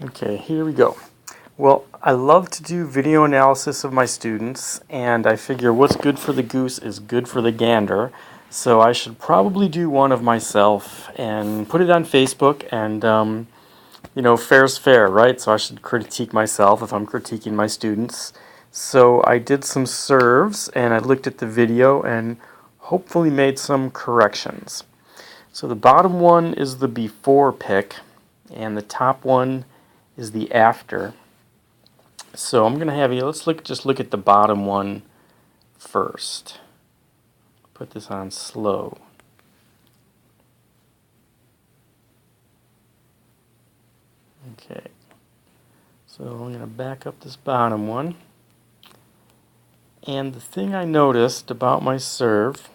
Okay, here we go. Well, I love to do video analysis of my students, and I figure what's good for the goose is good for the gander. So I should probably do one of myself and put it on Facebook, and fair's fair, right? So I should critique myself if I'm critiquing my students. So I did some serves, and I looked at the video and hopefully made some corrections. So the bottom one is the before pic, and the top one is the after. So I'm gonna have you, just look at the bottom one first. Put this on slow. Okay, so I'm gonna back up this bottom one. And the thing I noticed about my serve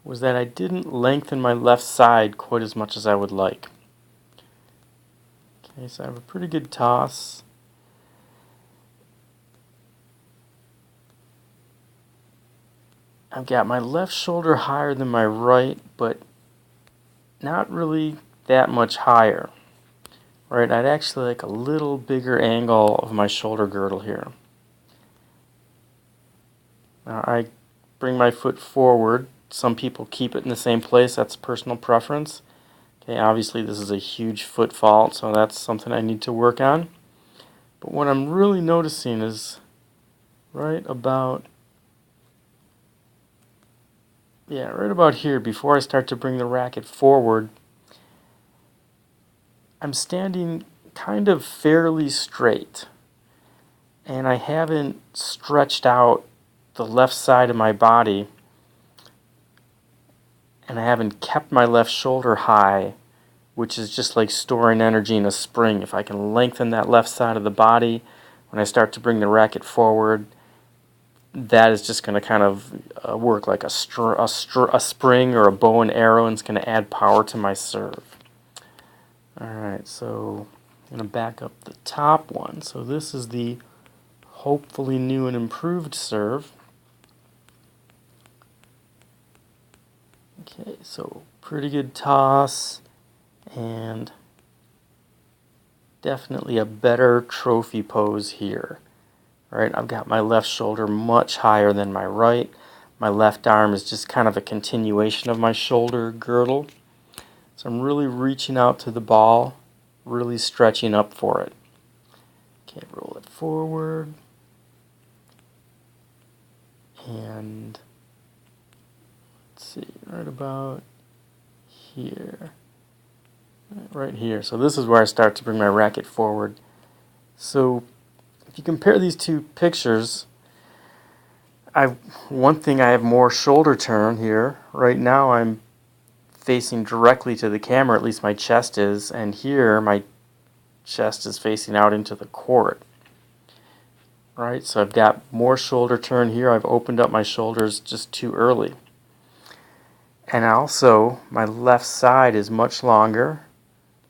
was that I didn't lengthen my left side quite as much as I would like. Okay, so I have a pretty good toss. I've got my left shoulder higher than my right, but not really that much higher. Right, I'd actually like a little bigger angle of my shoulder girdle here. Now I bring my foot forward. Some people keep it in the same place. That's personal preference. Okay, obviously this is a huge foot fault, so that's something I need to work on. But what I'm really noticing is right about here, before I start to bring the racket forward, I'm standing kind of fairly straight. And I haven't stretched out the left side of my body, and I haven't kept my left shoulder high, which is just like storing energy in a spring. If I can lengthen that left side of the body when I start to bring the racket forward, that is just going to kind of work like a spring or a bow and arrow, and it's going to add power to my serve. Alright, so I'm going to back up the top one. So this is the hopefully new and improved serve. Okay, so pretty good toss, and definitely a better trophy pose here. Right, I've got my left shoulder much higher than my right. My left arm is just kind of a continuation of my shoulder girdle. So I'm really reaching out to the ball, really stretching up for it. Okay, roll it forward. And let's see, right about here. Right here. So this is where I start to bring my racket forward. So if you compare these two pictures, one thing, I have more shoulder turn here. Right now I'm facing directly to the camera, at least my chest is, and here my chest is facing out into the court. Right, so I've got more shoulder turn here. I've opened up my shoulders just too early. And also, my left side is much longer.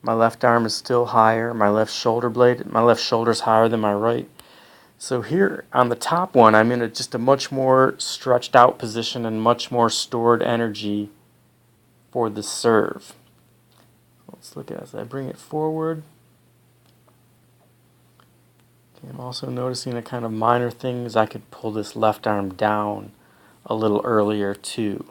My left arm is still higher. My left shoulder's higher than my right. So here on the top one, I'm in just a much more stretched out position and much more stored energy for the serve. Let's look at it as I bring it forward. Okay, I'm also noticing a kind of minor thing is I could pull this left arm down a little earlier too.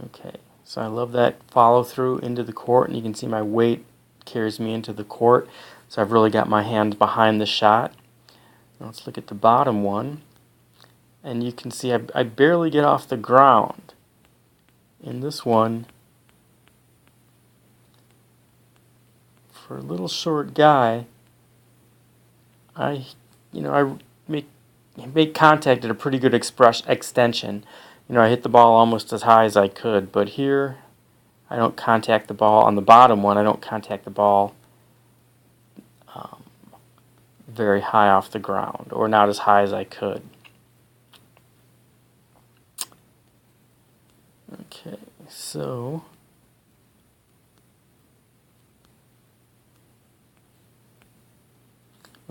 Okay, so I love that follow through into the court, and you can see my weight carries me into the court. So I've really got my hands behind the shot. Now let's look at the bottom one. And you can see I barely get off the ground. In this one, for a little short guy, I make contact at a pretty good extension. I hit the ball almost as high as I could, but here I don't contact the ball. On the bottom one, I don't contact the ball very high off the ground, or not as high as I could. Okay, so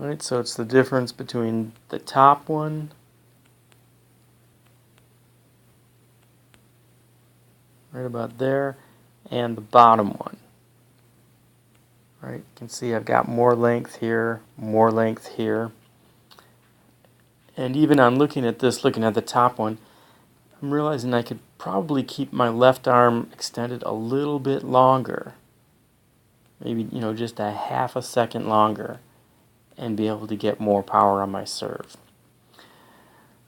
alright, so it's the difference between the top one right about there and the bottom one. Right, you can see I've got more length here, more length here. And even on looking at this, looking at the top one, I'm realizing I could probably keep my left arm extended a little bit longer. Maybe, just a half a second longer, and be able to get more power on my serve.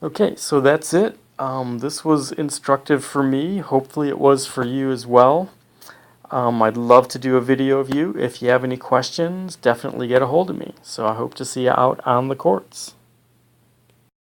Okay, so that's it. This was instructive for me. Hopefully it was for you as well. I'd love to do a video of you. If you have any questions, definitely get a hold of me. So I hope to see you out on the courts.